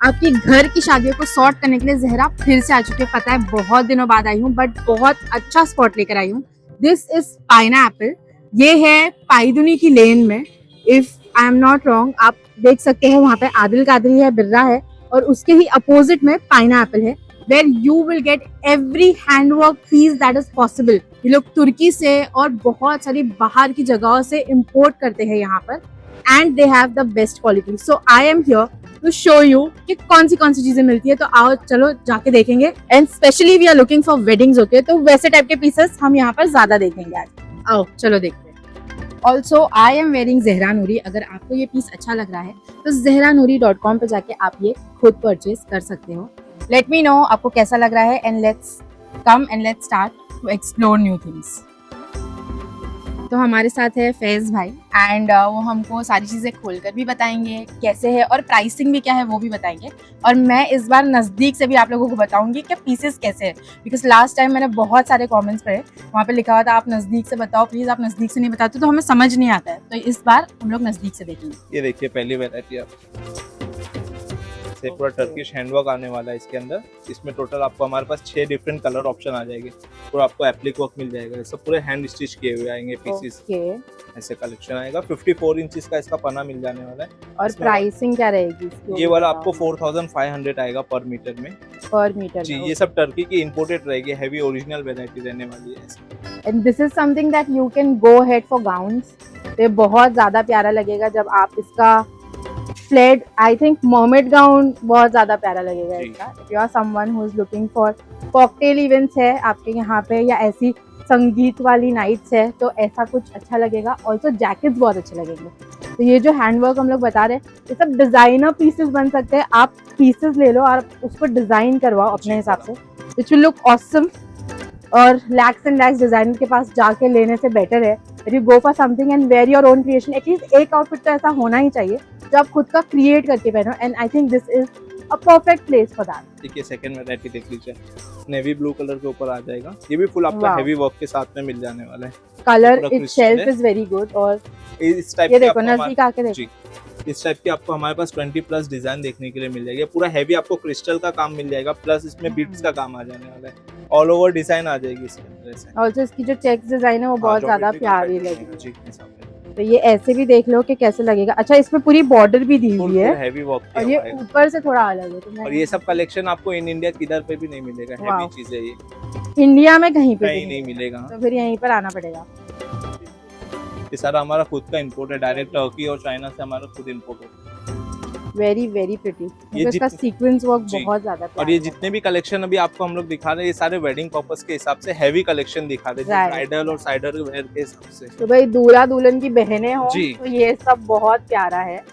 आपकी घर की शादियों को सॉर्ट करने के लिए जहरा फिर से आ चुके हैं। पता है बहुत दिनों बाद आई हूँ, बट बहुत अच्छा स्पॉट लेकर आई हूँ। This is pineapple. ये है पाईदुनी की लेन में, if I am not wrong. आप देख सकते हैं वहाँ पे आदिल कादरी है, बिर्रा है, और उसके ही अपोजिट में पाइनएप्पल है, where you will get every handwork piece that is possible. ये लोग तुर्की से और बहुत सारी बाहर की जगहों से इम्पोर्ट करते हैं यहाँ पर, and they have the best quality. So I am here to show you कि कौन सी चीजें मिलती है। तो आओ चलो जाके देखेंगे। And specially we are looking for weddings होते हैं, तो वैसे टाइप के पीसेस हम यहाँ पर ज्यादा देखेंगे आज। आओ चलो देखते हैं। Also I am wearing Zahra Noori. अगर आपको ये पीस अच्छा लग रहा है तो zehranuri.com पे जाके आप ये खुद परचेज कर सकते हो। लेट मी नो आपको कैसा लग रहा है, and let's come and let's start to explore new things. तो हमारे साथ है फैज़ भाई, एंड वो हमको सारी चीज़ें खोलकर भी बताएंगे कैसे है, और प्राइसिंग भी क्या है वो भी बताएंगे। और मैं इस बार नज़दीक से भी आप लोगों को बताऊंगी कि पीसेस कैसे है, बिकॉज लास्ट टाइम मैंने बहुत सारे कमेंट्स पढ़े, वहाँ पे लिखा हुआ था आप नज़दीक से बताओ प्लीज़, आप नज़दीक से नहीं बताते तो हमें समझ नहीं आता है। तो इस बार हम लोग नज़दीक से देखेंगे। ये देखिए पहली वैरायटी आप से पूरा टर्किश हैंडवर्क आने वाला है इसके अंदर। इसमें टोटल आपको हमारे पास 6 डिफरेंट कलर ऑप्शन आ जाएंगे। पूरा आपको एप्लिक वर्क मिल जाएगा, सब पूरे हैंड स्टिच किए हुए आएंगे पीसेस। ऐसे कलेक्शन आएगा। 54 इंचेस का इसका पना मिल जाने वाला है। और प्राइसिंग क्या रहेगी इसकी? ये वाला आपको 4500 आएगा पर मीटर में। पर मीटर जी, ये सब टर्की की इंपोर्टेड रहेगी, हैवी ओरिजिनल वैरायटी रहने वाली है। And this is something that you can go ahead for gowns. ये बहुत ज्यादा प्यारा लगेगा जब आप इसका flared, I think mermaid gown बहुत ज्यादा प्यारा लगेगा इसका। If you are someone who is looking for cocktail events है आपके यहाँ पे, या ऐसी संगीत वाली नाइट्स है, तो ऐसा कुछ अच्छा लगेगा। ऑल्सो जैकेट्स बहुत अच्छे लगेंगे। तो ये जो हैंडवर्क हम लोग बता रहे हैं, ये सब डिजाइनर पीसेस बन सकते हैं। आप पीसेस ले लो और उसको डिजाइन करवाओ अपने हिसाब से, विच विल लुक ऑसम। और लैक्स एंड लैक्स डिजाइनर के पास जाके लेने से बेटर है that you go for something and wear your own creation. At least एक आउटफिट तो ऐसा होना ही चाहिए जो आप खुद का क्रिएट करके पहनो, and I think this is a perfect place for that. देखिए सेकंड वैरायटी देख लीजिए, नेवी ब्लू कलर के ऊपर आ जाएगा। ये भी फुल आपका हेवी वर्क के साथ में मिल जाने वाला है। Colour itself is very good. और इस टाइप ये देखो नजदीक आके देखो, इस टाइप की आपको हमारे पास 20 प्लस डिजाइन देखने के लिए मिल जाएगी। पूरा हैवी आपको क्रिस्टल का काम मिल जाएगा, प्लस इसमें बीट्स का काम आ जाने वाला है। ऑल ओवर डिजाइन आ जाएगी इसके अंदर ऐसे। ऑल्सो इसकी जो चेक्स डिजाइन है वो बहुत ज्यादा प्यारी लगेगी। जी, तो ये ऐसे भी देख लो कि कैसे लगेगा। अच्छा, इसमें पूरी बॉर्डर भी दी हुई है, हैवी वर्क और ये ऊपर से थोड़ा अलग है। तो और ये सब कलेक्शन आपको इन इंडिया किधर पे भी नहीं मिलेगा। हैवी चीज है ये, इंडिया में कहीं पे भी नहीं मिलेगा। तो फिर यहीं पर आना पड़ेगा। ये सारा हमारा खुद का इंपोर्ट है, डायरेक्ट टर्की और चाइना से हमारा खुद इंपोर्ट है। Very very pretty. इसका सीक्वेंस वर्क बहुत ज्यादा प्यारा। और ये जितने भी कलेक्शन अभी आपको हम लोग दिखा रहे हैं, ये सारे वेडिंग पर्पस के हिसाब से हैवी कलेक्शन दिखा रहे हैं, ब्राइडल और साइडर वेयर के हिसाब से। तो भाई दूल्हा दुल्हन की बहनें हो तो ये सब बहुत प्यारा है।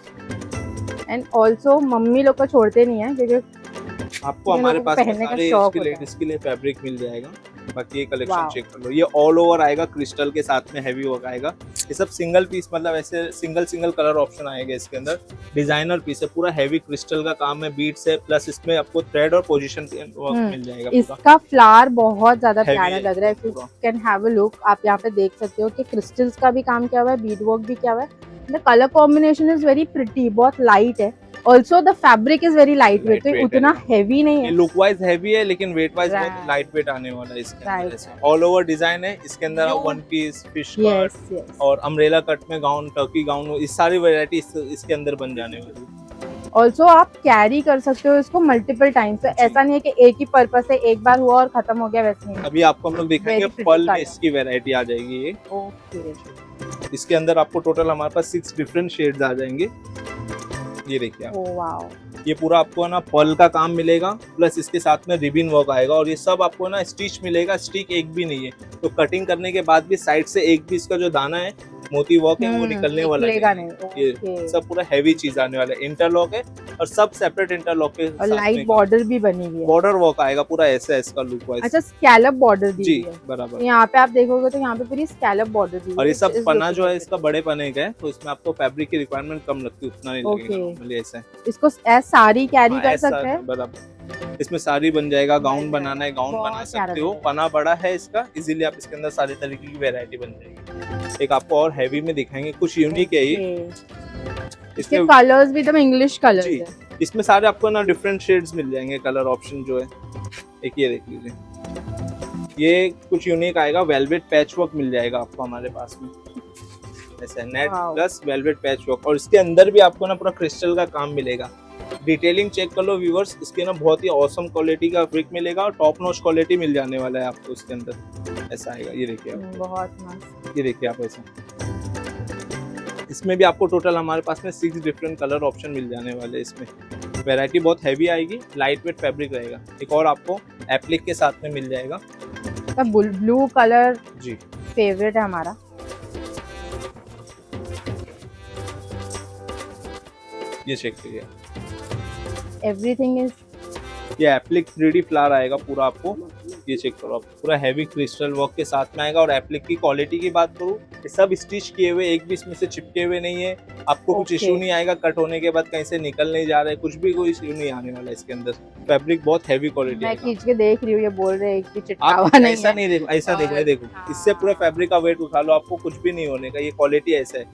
एंड ऑल्सो मम्मी लोग को छोड़ते नहीं है, क्योंकि आपको हमारे पास सारे इसके लेडीज के लिए फैब्रिक मिल जाएगा। बाकी ये कलेक्शन चेक कर लो, ये ऑल ओवर आएगा, क्रिस्टल के साथ में हैवी वर्क आएगा। ये सब सिंगल पीस, मतलब ऐसे सिंगल कलर ऑप्शन आएगा इसके अंदर। डिजाइनर पीस है, पूरा हैवी क्रिस्टल का काम है, बीट्स है, प्लस इसमें आपको थ्रेड और पोजीशन वर्क मिल जाएगा। इसका फ्लावर बहुत ज्यादा प्यारा लग रहा है। You can have a look. आप यहाँ पे देख सकते हो कि क्रिस्टल्स का भी काम किया हुआ है, बीड वर्क भी किया हुआ है। The colour combination is very pretty, बहुत लाइट है। Also the fabric is very light weight, तो उतना हैवी नहीं है। लुक वाइज हैवी है, लेकिन वेट वाइज बहुत लाइट वेट आने वाला है इसके अंदर। ऑल ओवर डिजाइन है इसके अंदर, वन पीस, फिश कट और अम्ब्रेला कट में गाउन, टर्की गाउन, इस सारी वैरायटी इसके अंदर बन जाने वाली है। ऑल्सो आप कैरी कर सकते हो इसको मल्टीपल टाइम्स, तो ऐसा नहीं है कि एक ही पर्पस है, एक बार हुआ और खत्म हो गया, वैसे नहीं। अभी आपको हम लोग दिखाएंगे पर्ल में इसकी वैरायटी आ जाएगी ये। ओके, इसके अंदर आपको टोटल हमारे पास 6 डिफरेंट शेड्स आ जाएंगे। ये देखिए आप, वाओ, ये पूरा आपको ना पर्ल का काम मिलेगा, प्लस इसके साथ में रिबिन वर्क आएगा। और ये सब आपको ना स्टिच मिलेगा, स्टिक एक भी नहीं है। तो कटिंग करने के बाद भी साइड से एक भी इसका जो दाना है मोती वर्क है वो निकलने वाला है। ये सब पूरा हैवी चीज आने वाला है। इंटरलॉक है और सब सेपरेट इंटरलॉक के और लाइट बॉर्डर भी बनी हुई है। बॉर्डर वर्क आएगा पूरा ऐसा इसका लुक वाइज। अच्छा, स्कैलप बॉर्डर दी जी है बराबर। यहाँ पे आप देखोगे तो यहाँ पे पूरी स्कैलप बॉर्डर दी है। और ये सब पन्ना जो है इसका बड़े पन्ने का है, तो इसमें आपको फैब्रिक की रिक्वायरमेंट कम लगती है, उतना नहीं लगेगा ऐसा है। इसको साड़ी कैरी कर सकते हैं बराबर। इसमें साड़ी बन जाएगा, गाउन बनाना है गाउन बना सकते हो। पना बड़ा है इसका, इजीली आप इसके अंदर सारे तरीके की वैरायटी बन जाएगी। एक आपको और हैवी में दिखाएंगे, कुछ यूनिक है ये। इसके कलर्स भी एकदम इंग्लिश कलर्स है। इसमें सारे आपको ना डिफरेंट शेड्स मिल जाएंगे, कलर ऑप्शन जो है। एक ये देख लीजिए, ये कुछ यूनिक आएगा, वेलवेट पैच वर्क मिल जाएगा आपको हमारे पास में, ऐसा net plus velvet patch work. और इसके अंदर भी आपको ना पूरा क्रिस्टल का काम मिलेगा। डिटेलिंग चेक कर लो व्यूअर्स, इसके ना बहुत ही ऑसम क्वालिटी का ब्रिक मिलेगा और टॉप नॉच क्वालिटी मिल जाने वाला है आपको इसके अंदर, ऐसा आएगा। ये देखिए आप, बहुत मस्त। ये देखिए आप ऐसा। इसमें भी आपको टोटल हमारे पास में 6 डिफरेंट कलर ऑप्शन मिल जाने वाले हैं। इसमें वैरायटी बहुत हैवी आएगी, लाइट वेट फैब्रिक रहेगा। एक और आपको एप्लिक के साथ में मिल जाएगा। ब्लू कलर जी फेवरेट है हमारा। ये चेक करिए, एवरीथिंग इज, ये एप्लिक 3D फ्लावर आएगा पूरा आपको। ये चेक करो आप, पूरा हैवी क्रिस्टल वर्क के साथ में आएगा। और एप्लिक की क्वालिटी की बात करूँ, ये सब स्टिच किए हुए, एक भी इसमें से चिपके हुए नहीं है। आपको कुछ इशू नहीं आएगा, कट होने के बाद कहीं से निकल नहीं जा रहा है, कुछ भी कोई इशू नहीं आने वाला इसके अंदर। फैब्रिक बहुत हैवी क्वालिटी मैं आएगा। खींच के देख रही हूँ, ये बोल रहे हैं कि चिटकावा आप नहीं ऐसा है। नहीं देखो, ऐसा देखो, देखो इससे पूरा फैब्रिक का वेट उठा लो, आपको कुछ भी नहीं होने का। ये क्वालिटी ऐसा है,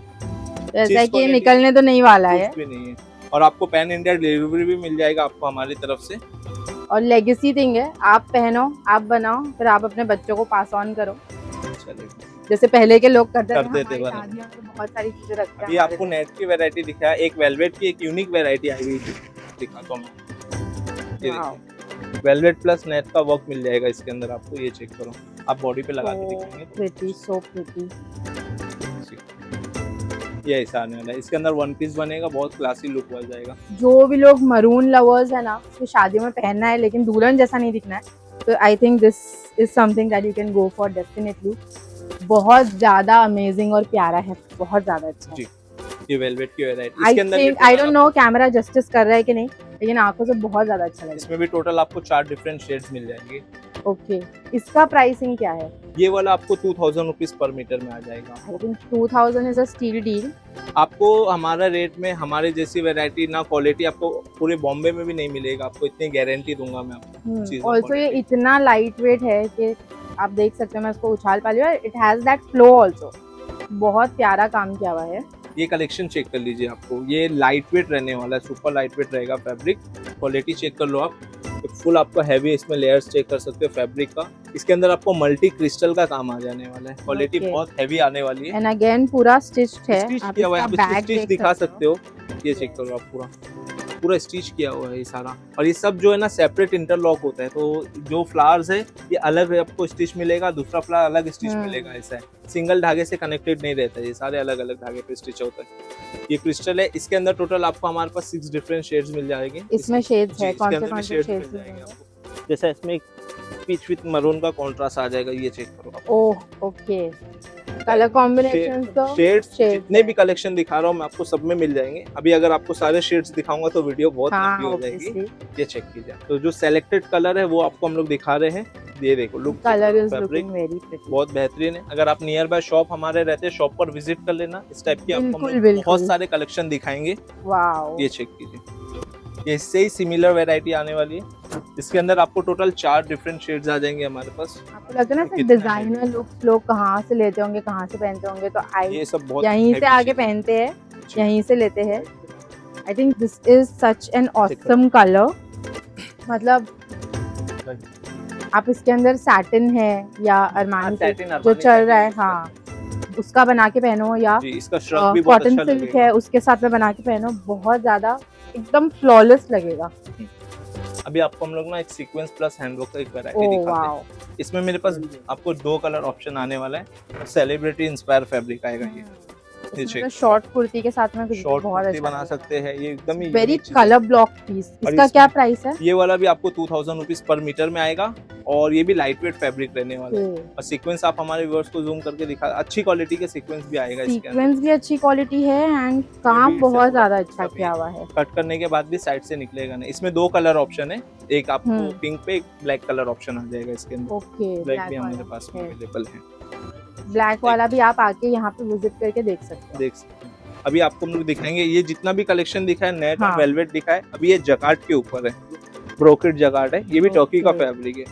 ऐसा है कि ये निकलने तो नहीं वाला है। कुछ भी नहीं है। और आपको पैन इंडिया डिलीवरी भी मिल जाएगा आपको हमारी तरफ से। और लेगेसी थिंग है, आप पहनो, आप बनाओ, फिर आप अपने बच्चों को पास ऑन करो, जैसे पहले के लोग करते थे। हमारी शादियों में बहुत सारी चीजें रखते हैं। अभी आपको नेट की वैरायटी दिखाया, एक वेलवेट की एक यूनिक वैरायटी आई हुई दिखाता हूं मैं। ये देखिए, वेलवेट प्लस नेट का वर्क मिल जाएगा इसके अंदर आपको। ये चेक करो, आप बॉडी पे लगा के दिखाएंगे तो प्रिटी, सो प्रिटी। ये ऐसा आने वाला है। इसके अंदर वन पीस बनेगा, बहुत क्लासी लुक हो जाएगा। जो भी लोग मरून लवर्स है ना, उसको शादियों में पहनना है लेकिन दुल्हन जैसा नहीं दिखना है, तो आई think this is something that you can go for definitely. बहुत ज्यादा अमेजिंग और प्यारा है, बहुत ज्यादा अच्छा है। ये वेलवेट की वैरायटी इसके अंदर I don't know camera justice कर रहा है कि नहीं, लेकिन आंखों से बहुत ज्यादा अच्छा लग रहा है। इसमें भी टोटल आपको 4 डिफरेंट शेड्स मिल जाएंगे। ओके, इसका प्राइसिंग क्या है? ये वाला आपको 2000 रुपीज पर मीटर में आ जाएगा। I think 2000 is a steal deal. आपको हमारा रेट में हमारे जैसी वैरायटी ना क्वालिटी आपको पूरे बॉम्बे में भी नहीं मिलेगा, आपको इतनी गारंटी दूंगा मैं आपको। ऑल्सो ये इतना लाइट वेट है कि आप देख सकते हो, मैं इसको उछाल पा रही हूँ। It has that flow also, बहुत प्यारा काम किया हुआ है। ये कलेक्शन चेक कर लीजिए, आपको ये लाइट वेट रहने वाला है, सुपर लाइट वेट रहेगा फैब्रिक। क्वालिटी चेक कर लो आप, फुल आपको हैवी इसमें लेयर्स चेक कर सकते हो फैब्रिक का। इसके अंदर आपको मल्टी क्रिस्टल का काम आ जाने वाला है, क्वालिटी बहुत हैवी आने वाली है। एंड अगेन पूरा स्टिच्ड है, स्टिच किया हुआ है, आप स्टिच दिखा सकते हो। ये चेक करो आप, पूरा पूरा स्टिच किया हुआ है ये सारा। और ये सब जो है ना सेपरेट इंटरलॉक होता है, तो जो फ्लावर्स है ये अलग आपको स्टिच मिलेगा, दूसरा फ्लावर अलग स्टिच मिलेगा। ऐसा है, सिंगल धागे से कनेक्टेड नहीं रहता है, ये सारे अलग अलग धागे पे स्टिच होता है। ये क्रिस्टल है, इसके अंदर टोटल आपको हमारे पास 6 डिफरेंट शेड्स मिल जाएंगे। इसमें शेड्स है, कौन से शेड्स मिल जाएंगे आपको? जैसे इसमें पीच विद मरून का कॉन्ट्रास्ट आ जाएगा। ये चेक करो आप। ओह ओके, कलर कॉम्बिनेशंस तो शेड्स जितने भी कलेक्शन दिखा रहा हूँ मैं आपको सब में मिल जाएंगे। अभी अगर आपको सारे शेड्स दिखाऊंगा तो वीडियो बहुत लंबी हो जाएगी। ये चेक कीजिए, तो जो सेलेक्टेड कलर है वो आपको हम लोग दिखा रहे हैं। ये देखो, look, colour is looking very pretty, बहुत बेहतरीन है। अगर आप नियर बाय शॉप हमारे रहते हैं, शॉप पर विजिट कर लेना। इस टाइप की आपको हम लोग बहुत सारे कलेक्शन दिखाएंगे। वाओ, ये चेक कीजिए, ये इससे ही सिमिलर वैरायटी आने वाली है। इसके अंदर आपको टोटल 4 डिफरेंट शेड्स आ जाएंगे हमारे पास। आपको लगता है ना फिर डिजाइनर लुक्स लोग कहाँ से लेते होंगे, कहाँ से पहनते होंगे, तो ये सब बहुत यहीं से आगे पहनते हैं, यहीं से लेते हैं। आई think this is such an awesome colour. मतलब आप इसके अंदर सैटिन है या अरमानी जो चल रहा है, हाँ, उसका बना के पहनो, या कॉटन सिल्क है उसके साथ में बना के पहनो, बहुत ज्यादा एकदम फ्लॉलेस लगेगा। अभी आपको हम लोग ना एक सीक्वेंस प्लस हैंडवर्क का एक वैरायटी दिखाते हैं। इसमें मेरे पास आपको 2 कलर ऑप्शन आने वाला है। सेलिब्रिटी इंस्पायर फैब्रिक आएगा ये। शॉर्ट कुर्ती के साथ में शॉर्ट कुर्ती बना सकते हैं। ये एकदम ही वेरी कलर ब्लॉक पीस। इसका क्या प्राइस है? ये वाला भी आपको 2000 रुपीज पर मीटर में आएगा, और ये भी लाइट वेट फैब्रिक रहने वाला है। और सीक्वेंस आप हमारे व्यूअर्स को जूम करके दिखा, अच्छी क्वालिटी के सीक्वेंस भी आएगा इसके अंदर। सीक्वेंस भी अच्छी क्वालिटी है एंड काम बहुत ज्यादा अच्छा किया हुआ है। कट करने के बाद भी साइड से निकलेगा नहीं। इसमें 2 कलर ऑप्शन है, एक आपको पिंक पे, एक ब्लैक कलर ऑप्शन आ जाएगा इसके अंदर। ओके, ब्लैक भी हमारे पास अवेलेबल है। ब्लैक वाला भी आप आके यहाँ पे विजिट करके देख सकते हैं। अभी आपको हम लोग दिखाएंगे, ये जितना भी कलेक्शन दिखा है, नेट और वेलवेट दिखा है, अभी ये जकार्ड के ऊपर है, ब्रोकेट जकार्ड है। ये भी टर्की का फैब्रिक है।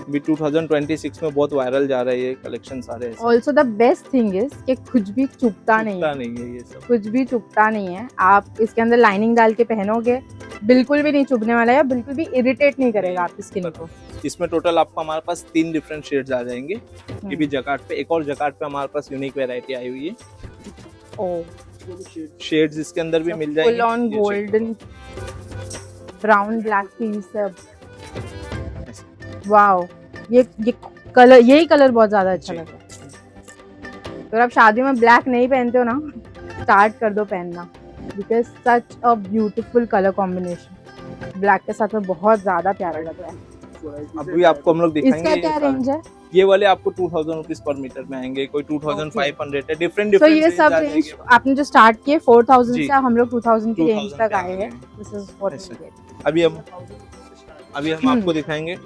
अभी 2026 में बहुत वायरल जा रहा है ये कलेक्शन सारे ऐसे। Also the best thing is कि कुछ भी चुभता नहीं चुभता है, नहीं है ये सब। कुछ भी चुभता नहीं है। आप इसके अंदर लाइनिंग डाल के पहनोगे बिल्कुल भी नहीं चुभने वाला है, बिल्कुल भी इरिटेट नहीं करेगा आपकी स्किन को। इसमें टोटल आपको हमारे पास 3 डिफरेंट शेड्स आ जाएंगे। ये भी जकार्ड पे, एक और जकार्ड पे हमारे पास यूनिक वैरायटी आई हुई है। ओ शेड्स इसके अंदर भी मिल जाएंगे। Full on golden brown black piece सब। वाओ, ये कलर, यही कलर बहुत ज्यादा अच्छा लग रहा है। अगर आप शादियों में ब्लैक नहीं पहनते हो ना, स्टार्ट कर दो पहनना, because such a beautiful colour combination. Black के साथ में बहुत ज्यादा प्यारा लग रहा है। अभी आपको हम लोग दिखाएंगे। इसका क्या रेंज है? ये वाले आपको 2000 रुपीज पर मीटर में आएंगे, कोई 2500 है। डिफरेंट तो डिफरेंट ये सब रेंज आपने जो स्टार्ट किए 4000 जी। से हम लोग 2000 की 2000 रेंज तक पे आए हैं। आएंगे। दिस इज व्हाट ऐसे। We get. अभी हम आपको दिखाएंगे।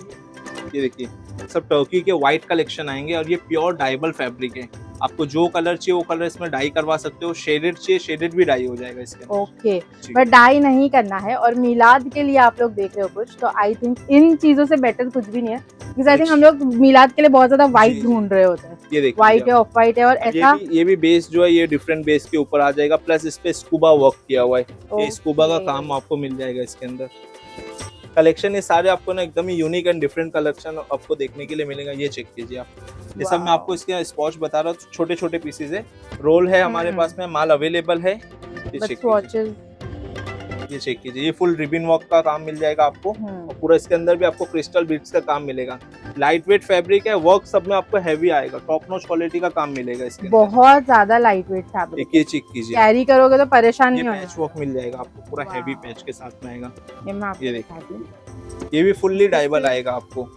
ये देखिए, सब टर्की के व्हाइट कलेक्शन आएंगे और ये प्योर डाइबल फैब्रिक है। आपको जो कलर चाहिए वो कलर इसमें डाई करवा सकते हो। शेडेड चाहिए, शेडेड भी डाई हो जाएगा इसके अंदर। ओके, बट डाई नहीं करना है। और मिलाद के लिए आप लोग देख रहे हो कुछ, तो आई थिंक इन चीजों से बेटर कुछ भी नहीं है, बिकॉज आई थिंक हम लोग मिलाद के लिए बहुत ज्यादा व्हाइट ढूंढ रहे होते हैं। ये देखिए, व्हाइट है, ऑफ व्हाइट है, और ऐसा ये भी बेस जो है ये डिफरेंट बेस के ऊपर आ जाएगा। प्लस इस पे स्कूबा वर्क किया हुआ है। ये स्कूबा का काम आपको मिल जाएगा इसके अंदर। कलेक्शन ये सारे आपको ना एकदम ही यूनिक एंड डिफरेंट कलेक्शन आपको देखने के लिए मिलेगा। ये चेक कीजिए आप, ये सब मैं आपको इसके स्पॉच बता रहा हूँ। छोटे छोटे पीसेज है, रोल है हमारे पास में, माल अवेलेबल है। ये चेक कीजिए, ये चेक कीजिए। ये फुल रिबन वर्क का काम मिल जाएगा आपको, और पूरा इसके अंदर भी आपको क्रिस्टल बीड्स का काम मिलेगा। लाइट वेट फैब्रिक है, वर्क सब में आपको हैवी आएगा। टॉप नॉच क्वालिटी का काम मिलेगा इसके अंदर। बहुत ज्यादा लाइट वेट फैब्रिक। ये चेक कीजिए, कैरी करोगे तो परेशान नहीं होना। पैच वर्क मिल जाएगा आपको, पूरा हैवी पैच के साथ में आएगा। ये देखिए, ये भी फुल्ली डाइबल आएगा आपको।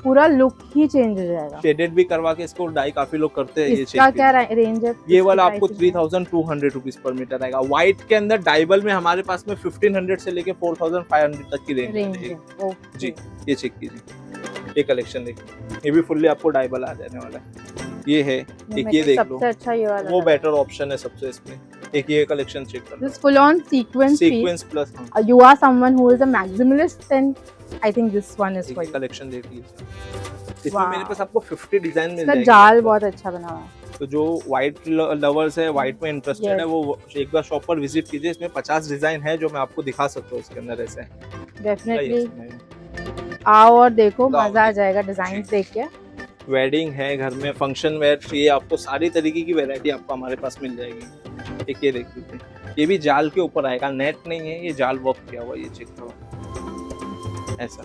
पूरा लुक ही चेंज हो जाएगा। शेडेड भी करवा के इसको डाई काफी लोग करते हैं। इसका क्या रेंज है? ये वाला आपको 3200 रुपीज पर मीटर आएगा। व्हाइट के अंदर डाइबल में हमारे पास में 1500 से लेके 4500 तक की रेंज है जी। ये चेक कीजिए, ये कलेक्शन देखिए, ये भी फुल्ली आपको डाइबल आ जाने वाला है। ये है एक, ये देख लो, सबसे अच्छा ये वाला, वो बेटर ऑप्शन है सबसे इसमें। एक ये कलेक्शन चेक कर लो, this full on sequence plus. You are someone who is a maximalist, then I think this one is for you. Collection देख लीजिए, इसमें मेरे पास आपको 50 डिजाइन मिल जाएंगे। जाल बहुत अच्छा बना हुआ है। तो जो व्हाइट लवर्स है, व्हाइट में इंटरेस्टेड है, वो एक बार शॉप पर विजिट कीजिए। इसमें 50 डिजाइन है जो मैं आपको दिखा सकता हूँ इसके अंदर। ऐसे डेफिनेटली आओ और देखो, मजा आ जाएगा डिजाइन देख के। वेडिंग है, घर में फंक्शन वेयर चाहिए आपको, सारी तरीके की वैरायटी आपको हमारे पास मिल जाएगी। एक ये देख लीजिए, ये भी जाल के ऊपर आएगा, नेट नहीं है, ये जाल वर्क किया हुआ। ये चेक करो, ऐसा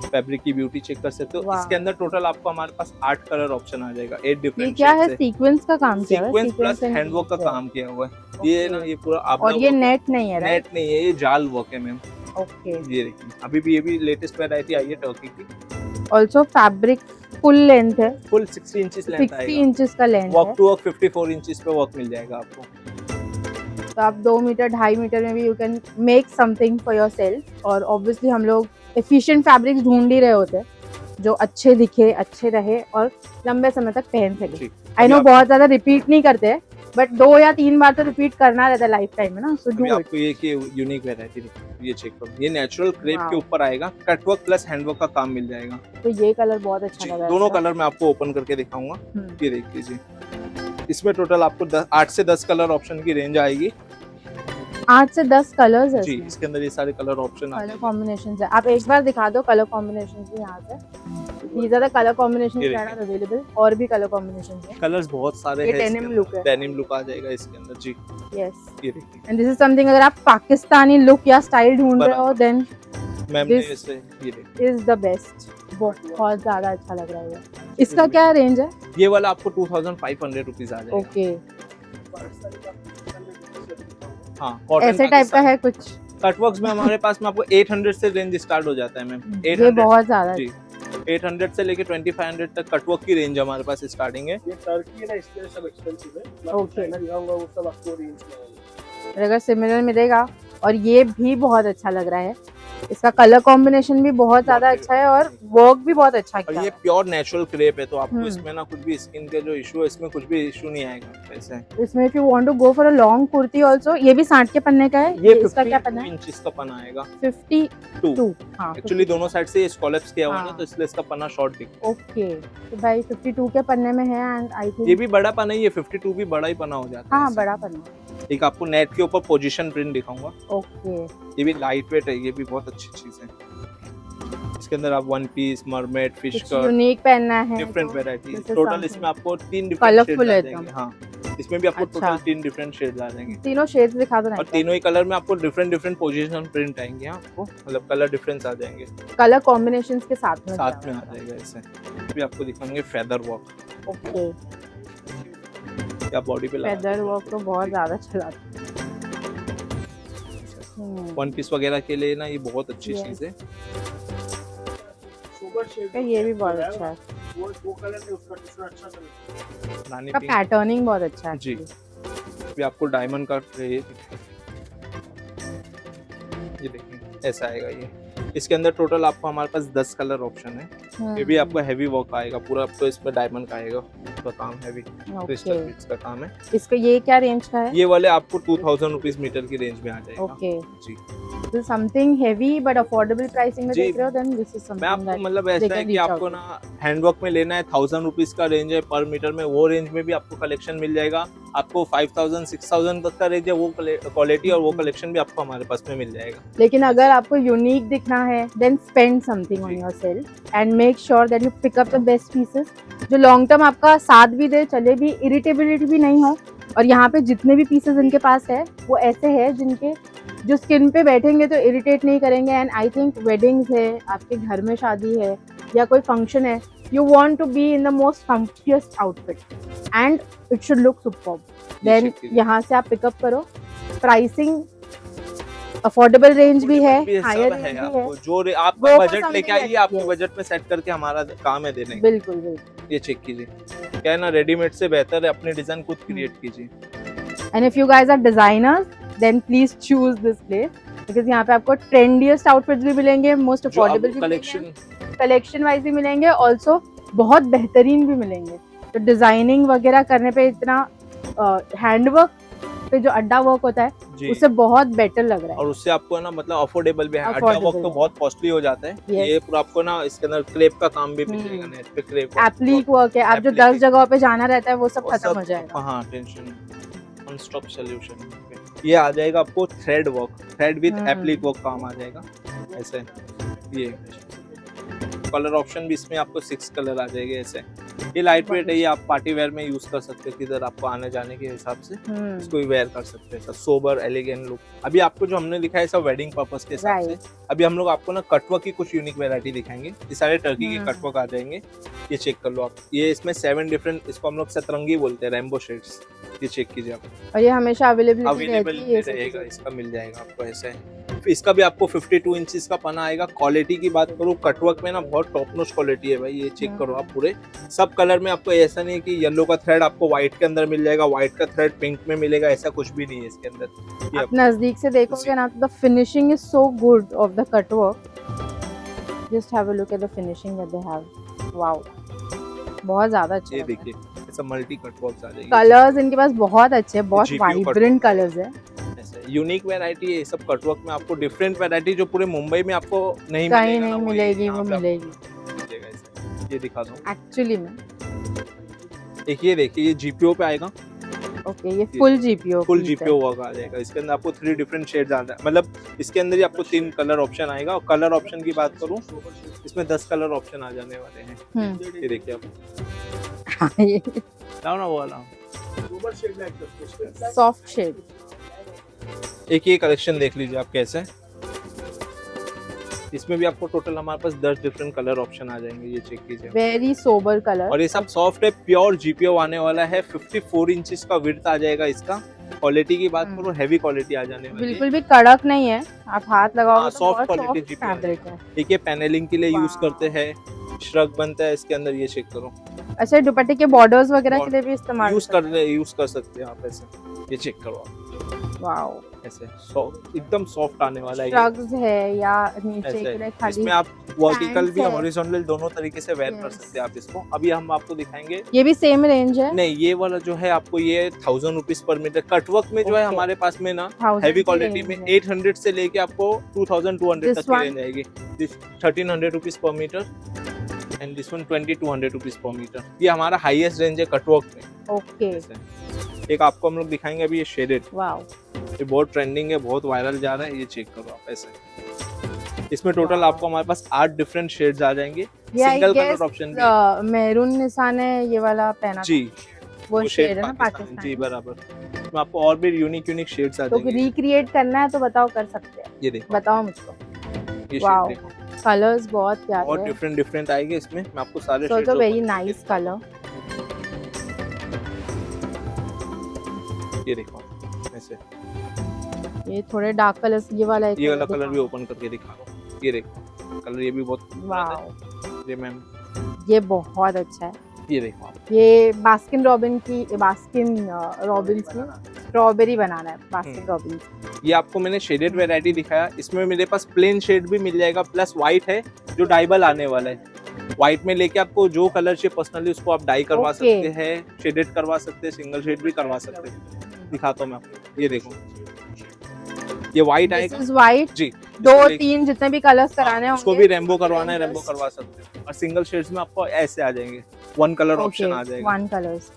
फैब्रिक की ब्यूटी चेक कर सकते हो। इसके अंदर टोटल आपको हमारे पास 8 कलर ऑप्शन आ जाएगा, 8 डिफरेंट। ये क्या है? सीक्वेंस का काम किया हुआ है, सीक्वेंस प्लस हैंडवर्क का काम किया हुआ है। ये ना, ये पूरा आप, और ये नेट नहीं है, नेट नहीं है, ये जाल वर्क है मैम। ओके, ये देखिए, अभी भी ये भी लेटेस्ट वैरायटी आई है टर्की की। ऑल्सो फैब्रिक फुल लेंथ है, फुल 60 इंचेस लेंथ आएगा। 60 इंचेस का लेंथ है। वर्क टू वर्क 54 इंचेस पे वर्क मिल जाएगा आपको। तो आप 2 मीटर 2.5 मीटर में भी you can make something for your self. और ऑब्वियसली हम लोग एफिशिएंट फैब्रिक्स ढूंढ ही रहे होते हैं जो अच्छे दिखे, अच्छे रहे और लंबे समय तक पहन सके। आई नो बहुत ज्यादा रिपीट नहीं करते, बट 2 या 3 बार तो रिपीट करना रहता है लाइफ टाइम में ना। So do it. आपको ये कि यूनिक वैरायटी ये चेक करो, ये नेचुरल क्रेप के ऊपर आएगा, कटवर्क प्लस हैंडवर्क का काम मिल जाएगा। तो ये कलर बहुत अच्छा लग रहा है। दोनों कलर मैं आपको ओपन करके दिखाऊंगा। ये देख लीजिए, इसमें टोटल आपको 8 से 10 कलर ऑप्शन की रेंज आएगी। 8 से 10 कलर्स है जी, इसके अंदर ये सारे कलर ऑप्शन कलर कॉम्बिनेशंस है। आप एक बार दिखा दो कलर कॉम्बिनेशंस भी यहाँ से। These are the color combinations that are available। और भी कलर कॉम्बिनेशंस हैं। कलर्स बहुत सारे हैं। ये डेनिम लुक है, डेनिम लुक आ जाएगा इसके अंदर जी। यस, ये देखिए, एंड दिस इज समथिंग, अगर आप पाकिस्तानी लुक या स्टाइल ढूंढ रहे हो, देन मैम ने इसे ये देखिए इज द बेस्ट। बहुत ज्यादा अच्छा लग रहा है। इसका क्या रेंज है? ये वाला आपको 2500 रुपीज आ जाएगा। ओके, हाँ, कॉटन ऐसे टाइप का है कुछ। कटवर्क्स में हमारे पास में आपको 800 से रेंज स्टार्ट हो जाता है मैम। ये बहुत ज्यादा जी, 800 से लेके 2500 तक कटवर्क की रेंज हमारे पास स्टार्टिंग है। ये टर्की है ना, इसलिए सब एक्सपेंसिव है। ओके, मैं दिखाऊंगा वो सब आपको रेंज में। अगर सिमिलर मिलेगा और ये भी बहुत अच्छा लग रहा है, इसका कलर कॉम्बिनेशन भी बहुत ज्यादा अच्छा है और वर्क भी बहुत अच्छा और किया ये है। प्योर नेचुरल क्रेप है, तो आपको हम्म। इसमें ना कुछ भी स्किन के जो इशू है, इसमें कुछ भी इशू नहीं आएगा ऐसे। इसमें if you want to go for a long kurti also, ये भी 60 के पन्ने का है, ये इसका क्या पन्ना 52 है? इंचेस का पन्ना आएगा। 52। हाँ, एक्चुअली दोनों साइड से ये स्कॉलप्स किया हुआ है ना, हाँ। तो इसलिए इसका पन्ना शॉर्ट दिखता है। ओके, तो भाई 52 के पन्ने में है एंड आई ये थिंक भी बड़ा पन्ना ही है, 52 भी बड़ा ही पन्ना हो जाता है हाँ ऐसे। बड़ा पन्ना। एक आपको नेट के ऊपर पोजीशन प्रिंट दिखाऊंगा, ओके, ये भी लाइट वेट है, ये भी बहुत अच्छी चीज है। इसके अंदर आप वन पीस, मरमेड, फिश कुछ कट, यूनिक पहनना है डिफरेंट तो variety. this is total something इसमें आपको 3 डिफरेंट शेड्स कलरफुल आ है जाएंगे। एकदम। हाँ, इसमें भी आपको अच्छा। टोटल 3 डिफरेंट शेड्स आ जाएंगे, तीनों शेड्स दिखा दो ना और एक बार। तीनों ही कलर में आपको डिफरेंट डिफरेंट पोजीशन प्रिंट आएंगे आपको, मतलब कलर डिफरेंस आ जाएंगे, कलर कॉम्बिनेशंस के साथ में साथ में आ जाएगा ऐसे। भी आपको दिखाएंगे फेदर वर्क, ओके, या बॉडी पे लगा फेदर वर्क तो बहुत ज्यादा चलाते हैं। वन पीस वगैरह के लिए ना ये बहुत अच्छी Yes. चीज है। ये भी बहुत अच्छा है, रानी इसका पिंक पैटर्निंग बहुत अच्छा है जी। actually। भी आपको डायमंड का ये देखिए ऐसा आएगा ये। इसके अंदर टोटल आपको हमारे पास 10 कलर ऑप्शन है। ये भी आपको हैवी वर्क आएगा पूरा, आपको इसमें डायमंड का आएगा तो काम, हैवी क्रिस्टल ओके, बीट्स का काम है। इसका ये क्या रेंज का है? ये वाले आपको 2000 रुपीज मीटर की रेंज में आ जाएगा। ओके, जी, this something heavy but affordable pricing में जी। देख रहे हो, देन दिस इज मैं समथिंग आपको दैट मतलब they ऐसा है can कि reach आपको out ना हैंडवर्क में लेना है, 1000 रुपीज का रेंज है पर मीटर में, वो रेंज में भी आपको कलेक्शन मिल जाएगा। आपको 5000 6000 तक का रेंज है, वो क्वालिटी और वो कलेक्शन भी आपको हमारे पास में मिल जाएगा। लेकिन अगर आपको यूनिक दिखना है देन स्पेंड समथिंग ऑन जी। Yourself and make sure that you pick up the best pieces जो लॉन्ग टर्म आपका साथ भी दे, चले भी, इरिटेबिलिटी भी नहीं हो। और यहाँ पे जितने भी पीसेस इनके पास है वो ऐसे हैं जिनके जो स्किन पे बैठेंगे तो इरिटेट नहीं करेंगे। एंड आई थिंक वेडिंग्स है, आपके घर में शादी है या कोई फंक्शन है, you want to be in the most comfiest outfit and it should look superb. Then यहाँ से आप पिकअप करो। प्राइसिंग अफोर्डेबल रेंज भी है, हायर रेंज भी है, आपको जो आपका Go for बजट लेके something आइए, like आपके yes. बजट में सेट करके हमारा काम है देने का। बिल्कुल बिल्कुल। ये चेक कीजिए, क्या है ना, रेडीमेड से बेहतर है अपनी डिजाइन खुद क्रिएट कीजिए। And if you guys are designers then please choose this place because यहाँ पे आपको ट्रेंडिएस्ट आउटफिट्स भी मिलेंगे, मोस्ट अफोर्डेबल भी कलेक्शन कलेक्शन वाइज भी मिलेंगे, ऑल्सो बहुत बेहतरीन भी मिलेंगे। तो डिजाइनिंग वगैरह करने पे इतना हैंडवर्क पे जो अड्डा वर्क होता है उससे बहुत बेटर लग रहा है, और उससे आपको ना मतलब अफोर्डेबल भी है। अड्डा Affordable वर्क तो है। बहुत कॉस्टली हो जाता है, Yes. ये पूरा आपको ना इसके अंदर क्रेप का काम भी मिल जाएगा, नेट पे क्रेप एप्लीक वर्क है। आप जो 10 जगहों पे जाना रहता है वो सब खत्म हो जाएगा। हाँ, टेंशन वन स्टॉप सॉल्यूशन। ये आ जाएगा आपको thread work, thread with एप्लीक work काम आ जाएगा ऐसे। ये कलर ऑप्शन भी इसमें आपको 6 कलर आ जाएंगे ऐसे। ये लाइट वेट है, ये आप पार्टी वेयर में यूज कर सकते हो, किधर आपको आने जाने के हिसाब से इसको भी वेयर कर सकते हैं, सोबर एलिगेंट लुक। अभी आपको जो हमने दिखाया है सब वेडिंग पर्पस के हिसाब से। अभी हम लोग आपको ना कटवर्क की कुछ यूनिक वैरायटी दिखाएंगे। ये सारे टर्की के कटवर्क आ जाएंगे, ये चेक कर लो आप। ये इसमें 7 डिफरेंट, इसको हम लोग सतरंगी बोलते हैं, रेनबो शेड्स। ये चेक कीजिए आप, और ये हमेशा अवेलेबल रहेगा, इसका मिल जाएगा आपको ऐसे। इसका भी आपको 52 इंचेस का पना आएगा। क्वालिटी की बात करूँ कटवर्क में ना बहुत टॉप नॉच क्वालिटी है भाई, ये चेक करो आप पूरे सब कलर में। आपको ऐसा नहीं है कि येलो का थ्रेड आपको व्हाइट के अंदर मिल जाएगा, व्हाइट का थ्रेड पिंक में मिलेगा, ऐसा कुछ भी नहीं है इसके अंदर। आप नजदीक से देखोगे ना तो the finishing is so good of the cutwork, just have a look at the finishing that they have. Wow, बहुत ज्यादा अच्छा। ये देखिए ऐसा मल्टी कटवर्क्स आ जाएगी। कलर्स इनके पास बहुत अच्छे हैं, बहुत वाइब्रेंट कलर्स है, यूनिक वैरायटी है ये सब कटवर्क में। आपको डिफरेंट वैरायटी जो पूरे मुंबई में आपको नहीं कहीं नहीं मिलेगी, वो मिलेगी। ये दिखा दो एक्चुअली में एक ये देखिए, ये जीपीओ पे आएगा। ओके, ये फुल जीपीओ वर्क आ जाएगा। इसके अंदर आपको 3 डिफरेंट शेड्स आ जाए, मतलब इसके अंदर ही आपको 3 कलर ऑप्शन आएगा। और कलर ऑप्शन की बात करूं, इसमें 10 कलर ऑप्शन आ जाने वाले हैं। ये देखिए आप, ये लाओ ना वो वाला सॉफ्ट शेड। एक ये कलेक्शन देख लीजिए आप कैसे। इसमें भी आपको टोटल हमारे पास 10 डिफरेंट कलर ऑप्शन आ जाएंगे, ये चेक कीजिए। वेरी सोबर कलर, और ये सब सॉफ्ट है, प्योर जीपीओ आने वाला है। 54 इंचेस का विड्थ आ जाएगा इसका। क्वालिटी की बात करूं, हैवी क्वालिटी आ जाने वाली है, बिल्कुल भी कड़क नहीं है, आप हाथ लगाओगे तो सॉफ्ट बहुत क्वालिटी सॉफ्ट फैब्रिक है। ठीक है, पैनलिंग के लिए यूज करते हैं, श्रग बनता है इसके अंदर, ये चेक करो। अच्छा, दुपट्टे के बॉर्डर्स वगैरह के लिए भी इस्तेमाल यूज कर सकते हैं आप ऐसे। ये चेक करो आप, वाओ। ऐसे एकदम सॉफ्ट आने वाला है ये। श्रग्स है या नीचे ऐसे के लिए खाली इसमें आप वर्टिकल भी है। हॉरिजॉन्टल दोनों तरीके से वेयर कर Yes. सकते हैं आप इसको। अभी हम आपको दिखाएंगे। ये भी सेम रेंज है। नहीं, ये वाला जो है आपको ये 1000 रुपीज पर मीटर कटवर्क में जो है Okay. हमारे पास में ना 1000 हैवी की क्वालिटी range में है। 800 से लेके आपको 2200 This तक की one? रेंज आएगी। This 1300 rupees per metre and this one 2200 rupees per metre. ये हमारा हाईएस्ट रेंज है कटवर्क में। ओके एक आपको हम लोग दिखाएंगे अभी ये शेडेड, वाओ ये बहुत ट्रेंडिंग है, बहुत वायरल जा रहा है। ये चेक करो आप ऐसे। इसमें टोटल Wow. आपको हमारे पास 8 डिफरेंट शेड्स आ जाएंगे। ये आई सिंगल गेस कलर ऑप्शन भी है। मेरून निशा ने ये वाला पहना जी था। वो शेड है ना पाकिस्तानी। जी पाकिस्तानी। बराबर। इसमें आपको और भी यूनिक शेड्स आ तो जाएंगे। रिक्रिएट करना है तो बताओ, कर सकते हैं। ये देखो, बताओ मुझको। ये Wow. शेड देखो, कलर्स बहुत प्यारे और हैं। डिफरेंट आएंगे इसमें। मैं आपको सारे सो शेड्स तो वेरी नाइस कलर। ये देखो ऐसे। ये थोड़े डार्क कलर्स, ये वाला एक ये वाला कलर भी ओपन करके दिखा दो। ये देखो कलर, ये भी बहुत वाओ, ये मैम, ये बहुत अच्छा है। ये देखो आप। ये बास्किन रॉबिन्स की स्ट्रॉबेरी बनाना है। बास्किन रॉबिन्स ये आपको मैंने शेडेड वैरायटी दिखाया। इसमें मेरे पास प्लेन शेड भी मिल जाएगा, प्लस वाइट है जो डाइबल आने वाला है। व्हाइट में लेके आपको जो कलर चाहिए पर्सनली उसको आप डाई करवा Okay. सकते हैं, शेडेड करवा सकते हैं, सिंगल शेड भी करवा सकते हैं। दिखाता हूँ मैं आपको, ये देखो ये व्हाइट दिस आएगा इज वाइट। जी। दो इसको तीन जितने भी कलर्स कराने उसको होंगे भी रेनबो करवाना है, रेनबो करवा सकते हैं। और सिंगल शेड्स में आपको ऐसे आ जाएंगे, वन कलर ऑप्शन आ जाएगा, वन कलर्स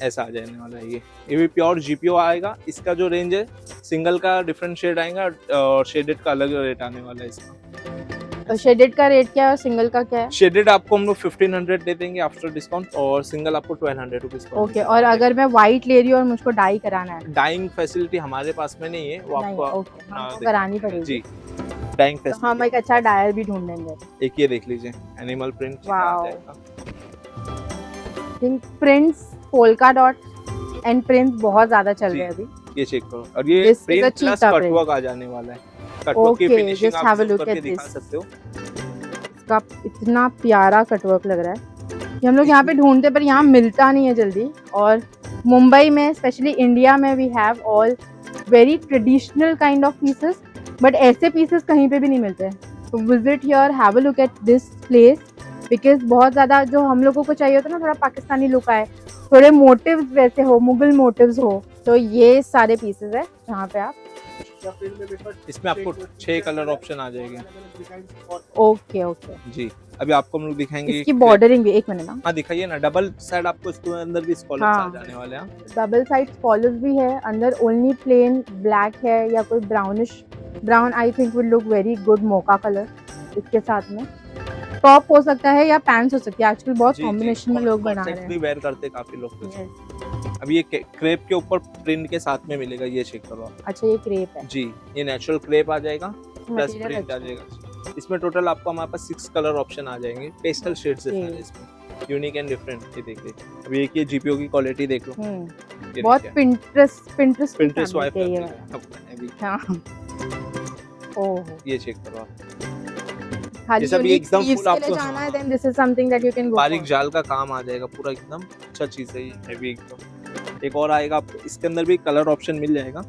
ऐसा आ जाने वाला है। ये भी प्योर जीपीओ आएगा। इसका जो रेंज है, सिंगल का डिफरेंट शेड आएगा और शेडेड का अलग रेट आने वाला है इसका। तो शेडेड का रेट क्या है और सिंगल का क्या है? शेडेड आपको हम लोग 1500 दे देंगे आफ्टर डिस्काउंट, और सिंगल आपको 1200 रुपीज। ओके, और अगर मैं व्हाइट ले रही हूँ और मुझको डाई कराना है? डाइंग फैसिलिटी हमारे पास में नहीं है, वो नहीं, आपको ओके, हमको करानी पड़ेगी जी। डाइंग तो हम फैसिलिटी एक अच्छा डायर भी ढूंढेंगे। एक ये देख लीजिए, एनिमल प्रिंट आ वाओ। जाएगा। Prints, polka dot and prints बहुत ज्यादा चल जी। रहे हैं अभी। ये चेक करो, और ये This is a print plus cheetah print. Cutwork आ जाने वाला है। कटवर्क की Okay, फिनिशिंग just आप have a zoom look करके at दिखा this. सकते हो। इसका इतना प्यारा कटवर्क लग रहा है कि हम लोग यहाँ पे ढूंढते पर यहाँ मिलता नहीं है जल्दी। और मुंबई में, स्पेशली इंडिया में, we have all very traditional kind of pieces, but ऐसे पीसेस कहीं पे भी नहीं मिलते। तो visit here, have a look at this place, because बहुत ज़्यादा जो हम लोगों को चाहिए होता है ना, थोड़ा पाकिस्तानी लुक आए, थोड़े मोटिव्स वैसे हो, मुगल मोटिव्स हो, तो ये सारे पीसेस है जहाँ पे आप। इसमें आपको 6 कलर ऑप्शन आ जाएंगे। ओके ओके, जी, अभी आपको हम लोग दिखाएंगे। इसकी बॉर्डरिंग भी, एक मिनट ना, हाँ दिखाइए ना, डबल साइड आपको इसके अंदर भी स्कॉलर्स हाँ। आ जाने वाले हैं। डबल साइड स्कॉलर्स भी है, अंदर ओनली प्लेन ब्लैक है या कोई brownish, brown I think will look very good, mocha colour इसके साथ में। टॉप हो सकता है या पैंट्स हो सकती है, आजकल बहुत जी, कॉम्बिनेशन में लोग बना रहे भी हैं। वेयर करते हैं काफी लोग तो। Yes. अब ये क्रेप के ऊपर प्रिंट के साथ में मिलेगा, ये चेक करो आप। अच्छा, ये क्रेप है, जी, ये नेचुरल क्रेप आ जाएगा, प्लस मटेरियल प्रिंट आ अच्छा है। जाएगा। इसमें टोटल आपको हमारे पास 6 कलर ऑप्शन आ जाएंगे, पेस्टल शेड्स है सारे इसमें, यूनिक एंड डिफरेंट। ये देखिए, अब एक ये जीपीओ की क्वालिटी देख लो, ये बहुत देखिए, पिंटरेस्ट Pinterest वाइप है ये। अभी हाँ, ओह, ये चेक करो आप। खाली ये सब यूनिक एकदम स्लीव्स full के लिए आपको, जाना है, हाँ। Then this is something that you can go बारीक फॉर। जाल का काम आ जाएगा पूरा, एकदम अच्छा चीज है ये, हैवी एकदम। एक और आएगा आपको, इसके अंदर भी कलर ऑप्शन मिल जाएगा।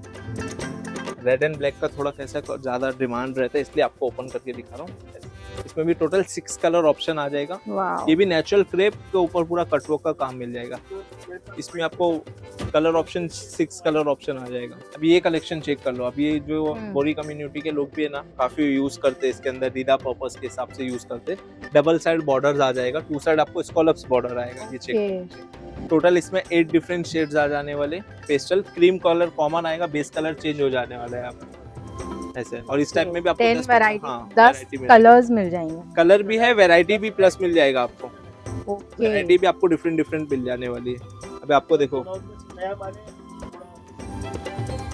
रेड एंड ब्लैक का थोड़ा कैसा ज्यादा डिमांड रहता है, इसलिए आपको ओपन करके दिखा रहा हूँ। इसमें भी टोटल 6 कलर ऑप्शन आ जाएगा। वाओ, ये भी नेचुरल क्रेप के ऊपर पूरा कटवर्क का काम मिल जाएगा। इसमें आपको कलर ऑप्शन 6 कलर ऑप्शन आ जाएगा। अब ये कलेक्शन चेक कर लो। अब ये जो बोरी कम्युनिटी के लोग भी है ना, काफी यूज करते हैं इसके अंदर, दीदा पर्पस के हिसाब से यूज करते हैं। डबल साइड बॉर्डर्स आ जाएगा, 2 साइड आपको स्कॉलप्स बॉर्डर आएगा। ये चेक, टोटल इसमें 8 डिफरेंट शेड्स आ जाने वाले। पेस्टल क्रीम कलर कॉमन आएगा, बेस कलर चेंज हो जाने वाला है आपको ऐसे। और इस टाइप में भी आपको 10 वैरायटी, हाँ, 10 कलर्स मिल जाएंगे। कलर भी है, वैरायटी भी प्लस मिल जाएगा आपको। ओके, वैरायटी भी आपको डिफरेंट मिल जाने वाली है। अभी आपको देखो,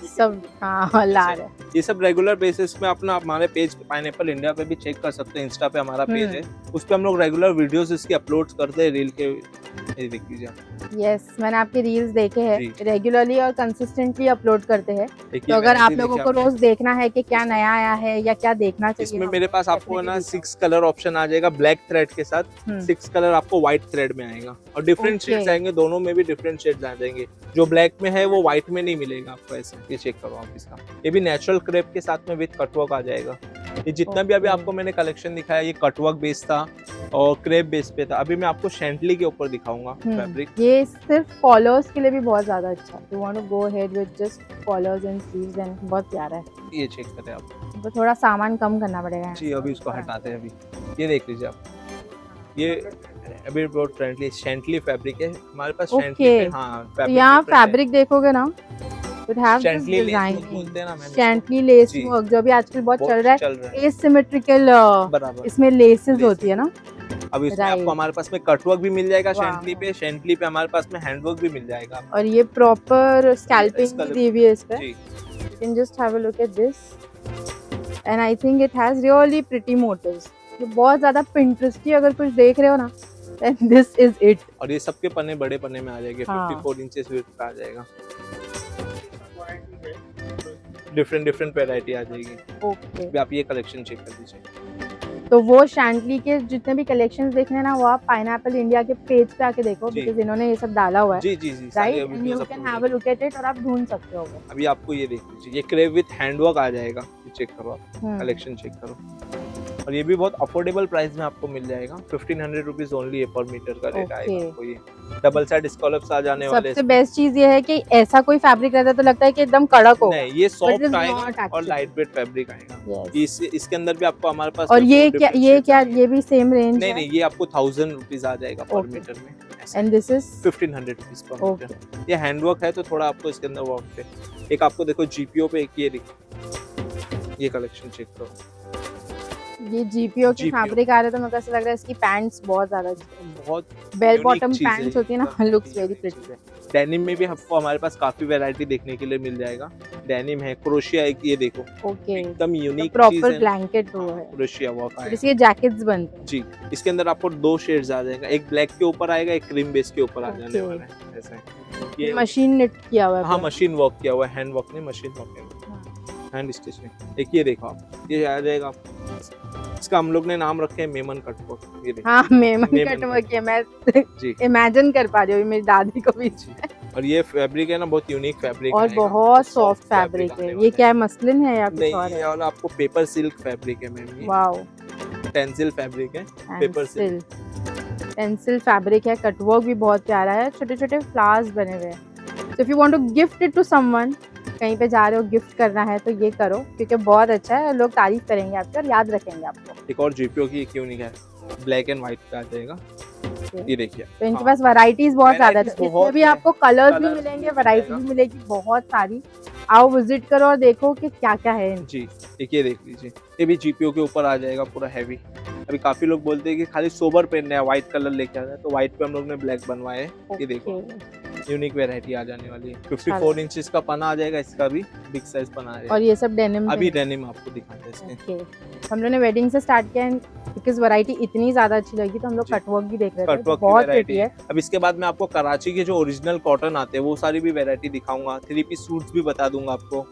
सब हाँ ला रहे हैं। ये सब रेगुलर बेसिस में अपना हमारे पेज पाइनएप्पल इंडिया पे भी चेक कर सकते हैं। इंस्टा पे हमारा पेज है, उस पे हम लोग रेगुलर वीडियोस इसकी अपलोड करते हैं, रील के। ये देख लीजिए आप, यस, मैंने आपके रील्स देखे हैं, जी। रेगुलरली और कंसिस्टेंटली अपलोड करते हैं। एक तो ये अगर आप variety लोगों देखिए को आपने। रोज देखना है कि क्या नया आया है या क्या देखना चाहिए इसमें हमें, मेरे पास आपको ना definitely 6 कलर ऑप्शन आ जाएगा ब्लैक थ्रेड के साथ। हम्म, 6 कलर आपको व्हाइट थ्रेड में आएगा और डिफरेंट ओके, शेड्स आएंगे, दोनों में भी डिफरेंट शेड्स आ जाएंगे। जो ब्लैक में है वो व्हाइट में नहीं मिलेगा आपको ऐसे। ये चेक करो आप इसका, ये भी नेचुरल क्रेप के साथ में विद कटवर्क आ जाएगा। ये जितना भी अभी ओके। आपको मैंने कलेक्शन दिखाया ये कटवर्क बेस था और क्रेप बेस पे था। अभी मैं आपको शैंटली के ऊपर दिखाऊंगा फैब्रिक। ये सिर्फ फॉलोअर्स के लिए भी बहुत ज्यादा अच्छा है। You want to go ahead with just followers and sleeves एंड बहुत प्यारा है। ये चेक करें आप। तो थोड़ा सामान कम करना पड़ेगा। जी अभी इसको हटाते हैं। अभी ये देख लीजिए आप, ये अभी बहुत फ्रेंडली शैंटली फैब्रिक है हमारे पास। शैंटली ओके, पे हाँ तो फैब्रिक यहाँ डिफरेंट है। फैब्रिक देखोगे ना, it have this chantilly lace design, work बोलते हैं ना मैम इसको। शैंटली लेस जी वर्क, जो अभी आजकल बहुत चल रहा चल रहा है, है एसिमेट्रिकल बराबर। इसमें लेसेस लेस होती है ना। अब इसमें आपको राइट, हमारे पास में कटवर्क भी मिल जाएगा शैंटली वाह। पे। शैंटली पे हमारे पास में हैंडवर्क भी मिल जाएगा आपको। और ये प्रॉपर ये स्कैल्पिंग इसका भी दी हुई है इस पे। जी you can just have a look at this and I think it has really pretty motifs. ये बहुत ज्यादा पिंटरेस्टी अगर कुछ देख रहे हो ना, देन दिस इज इट। और ये सबके पन्ने बड़े पन्ने में आ जाएंगे। हाँ। 54 इंचेस विड्थ का आ जाएगा। डिफरेंट वैरायटी आ जाएगी। ओके, अभी आप ये कलेक्शन चेक कर लीजिए। तो वो शैंटली के जितने भी कलेक्शंस देखने हैं ना, वो आप पाइनएप्पल इंडिया के पेज पे आके देखो, जी। बिकॉज इन्होंने ये सब डाला हुआ है। जी सारी राइट, अभी एंड वीडियोस यू आपको कैन मिल हैव अ जाएगी। लुक एट इट और आप ढूंढ सकते हो वो। अभी आपको ये देख लीजिए, ये क्रेप विथ हैंडवर्क आ जाएगा। ये चेक करो आप, कलेक्शन चेक करो। और ये भी बहुत अफोर्डेबल प्राइस में आपको मिल जाएगा। 1500 रुपीज ओनली पर मीटर का रेट आएगा ओके। आपको। ये डबल साइड स्कॉलप्स आ जाने वाले सबसे बेस्ट चीज ये है कि ऐसा कोई फैब्रिक रहता है तो लगता है कि एकदम कड़क होगा। नहीं, ये But it सॉफ्ट is आएगा not और actually. लाइट वेट फैब्रिक आएगा। Yes. इसके अंदर भी आपको हमारे पास और में ये four क्या, different ये shades क्या, आएंगे। ये भी सेम रेंज नहीं है? नहीं, ये आपको 1000 रुपीज आ जाएगा पर Okay. मीटर में। And this is 1500 rupees per metre. ये हैंडवर्क है तो थोड़ा आपको इसके अंदर वर्क है। एक आपको देखो जीपीओ पे एक ये देखो, ये कलेक्शन चेक करो। ये जीपीओ के GPO फैब्रिक आ रहे, तो मेरे को ऐसा लग रहा है इसकी पैंट्स बहुत ज्यादा बहुत बेल unique बॉटम चीज़ है पैंट्स ये, होती है ना, एकदम लुक्स वेरी unique चीज़ प्रिटी। है। डेनिम में भी आपको हमारे पास काफी वैरायटी देखने के लिए मिल जाएगा। डेनिम है, क्रोशिया एक ये देखो, ओके, एकदम यूनिक चीज प्रॉपर है। ब्लैंकेट वो है, क्रोशिया वर्क फिर आएगा। इसके जैकेट्स बनते हैं। जी, इसके अंदर आपको 2 शेड्स आ जाएगा। एक ब्लैक के ऊपर आएगा, एक क्रीम बेस के ऊपर आ जाने Okay. वाला है। ऐसे ये मशीन निट किया हुआ है हाँ पूरा। मशीन वर्क किया हुआ है, हैंड वर्क नहीं मशीन वर्क है, हाँ। हैंड स्टिच में। एक ये देखो आप, ये आ जाएगा आपको। इसका हम लोग ने नाम रखे हैं मेमन कटवर्क। ये देखो हाँ, मेमन मेमन कट वर्क है। मैं जी इमेजिन कर पा रही हूँ मेरी दादी को भी। और ये फैब्रिक है ना बहुत यूनिक फैब्रिक और आएगा। बहुत soft सॉफ्ट फैब्रिक आने है। वाला ये क्या है, मसलिन है या कुछ नहीं, और ये है? और आपको पेपर सिल्क फैब्रिक है मैम। ये वाओ, टेंसिल फैब्रिक है, पेपर सिल्क। पेंसिल फैब्रिक है, कटवर्क भी बहुत प्यारा है, छोटे छोटे फ्लावर्स बने हुए हैं। So if you want to gift it to someone, कहीं पे जा रहे हो गिफ्ट करना है तो ये करो, क्योंकि बहुत अच्छा है, लोग तारीफ करेंगे आपकी और याद रखेंगे आपको। एक और जीपीओ की एक यूनिक है, ब्लैक एंड व्हाइट का आ जाएगा। ये देखिए तो इनके हाँ। पास वैरायटीज बहुत ज्यादा है, Varieties तो इसमें बहुत भी है। आपको कलर्स भी Colours मिलेंगे, भी वैरायटी मिलेगा। भी मिलेगी बहुत सारी। आओ विजिट करो और देखो कि क्या क्या है। जी, एक ये देख लीजिए, ये भी जीपीओ के ऊपर आ जाएगा पूरा हैवी। अभी काफी लोग बोलते हैं कि खाली सोबर पहनना है, व्हाइट कलर लेके आना है, तो व्हाइट पे हम लोग ने ब्लैक बनवाए है। ये देखो यूनिक वैरायटी आ जाने वाली है। 54 इंचेस का पना आ जाएगा, इसका भी बिग साइज पना आ और जाएगा। ये सब डेनिम अभी डेनिम आपको दिखाते हैं इसके। हम लोग ने वेडिंग से स्टार्ट किया, बिकॉज वैरायटी इतनी ज्यादा अच्छी लगी तो हम लोग जी। कटवर्क भी देख रहे थे, तो कटवर्क की बहुत वैरायटी प्रिटी है। अब इसके बाद मैं आपको कराची के जो ओरिजिनल कॉटन आते हैं वो सारी भी वैरायटी दिखाऊंगा। 3 पीस सूट्स भी बता दूंगा आपको।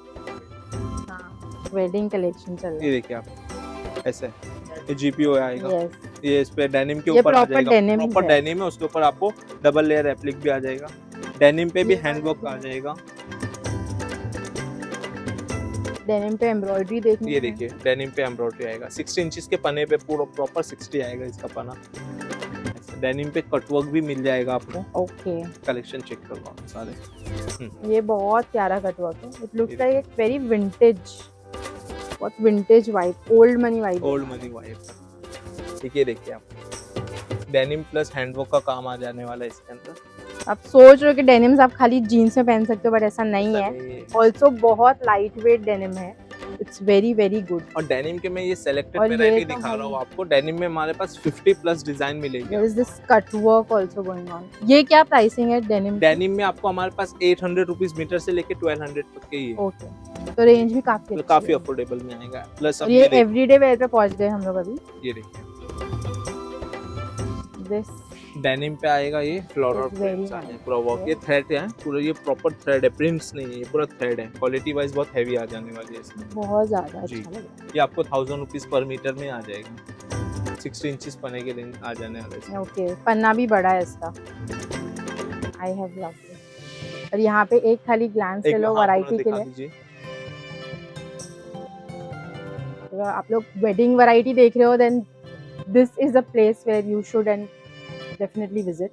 वेडिंग कलेक्शन चल रहा ये देखिए आप, ऐसे ये जीपीओ आएगा। है। यस, ये इस पे डेनिम के ये ऊपर आ proper जाएगा। denim प्रॉपर है। डेनिम है, उसके ऊपर आपको डबल लेयर एप्लिक भी आ जाएगा। डेनिम पे भी हैंडवर्क आ जाएगा। डेनिम पे एम्ब्रॉयडरी देखनी ये है। देखिए डेनिम पे एम्ब्रॉयडरी आएगा। 60 इंचेस के पने पे पूरा प्रॉपर 60 आएगा इसका पना। डेनिम पे कटवर्क भी मिल जाएगा आपको। ओके, कलेक्शन चेक करो आप सारे। ये बहुत प्यारा कटवर्क है। इट लुक्स लाइक एक वेरी विंटेज, बहुत vintage vibe, old money vibe. Old money vibe. ठीक है, देखिए आप डेनिम प्लस हैंडवर्क का काम आ जाने वाला है इसके अंदर। आप सोच रहे हो कि डेनिम्स आप खाली जीन्स में पहन सकते हो, बट ऐसा नहीं है। ऑल्सो बहुत लाइट वेट डेनिम है। It's very very good. और डेनिम के मैं ये सेलेक्टेड और ये वैरायटी तो दिखा हम- रहा हूँ आपको। डेनिम में हमारे पास 50 प्लस डिजाइन मिलेगी। There is this cutwork also going on. ये क्या प्राइसिंग है डेनिम? डेनिम में आपको हमारे पास 800 रुपीज मीटर से लेके 1200 तक के ही है। ओके, तो रेंज भी काफी तो अच्छी काफी है। अफोर्डेबल में आएगा। प्लस और अब ये ये एवरीडे वेयर पे पहुंच गए हम लोग अभी। देखिए दिस डेनिम पे आएगा ये floral It's very prints nice. पूरा वर्क, ये थ्रेड है पूरा, ये प्रॉपर थ्रेड है, प्रिंट्स नहीं है, ये पूरा थ्रेड है। क्वालिटी वाइज बहुत हैवी आ जाने वाली है इसमें। बहुत ज्यादा जी। अच्छा लग रहा ये आपको 1000 रुपीज पर मीटर में आ जाएगा। 60 इंचेस पन्ने के लिए आ जाने वाला है इसमें। है। ओके, पन्ना भी बड़ा है इसका। I have loved it. और यहाँ पे एक खाली ग्लांस ले एक लो हाँ, पूरा वैरायटी के दिखा लिए। दीजिए। अगर आप लोग वेडिंग वैरायटी देख रहे हो, then this is a place where you should and definitely visit.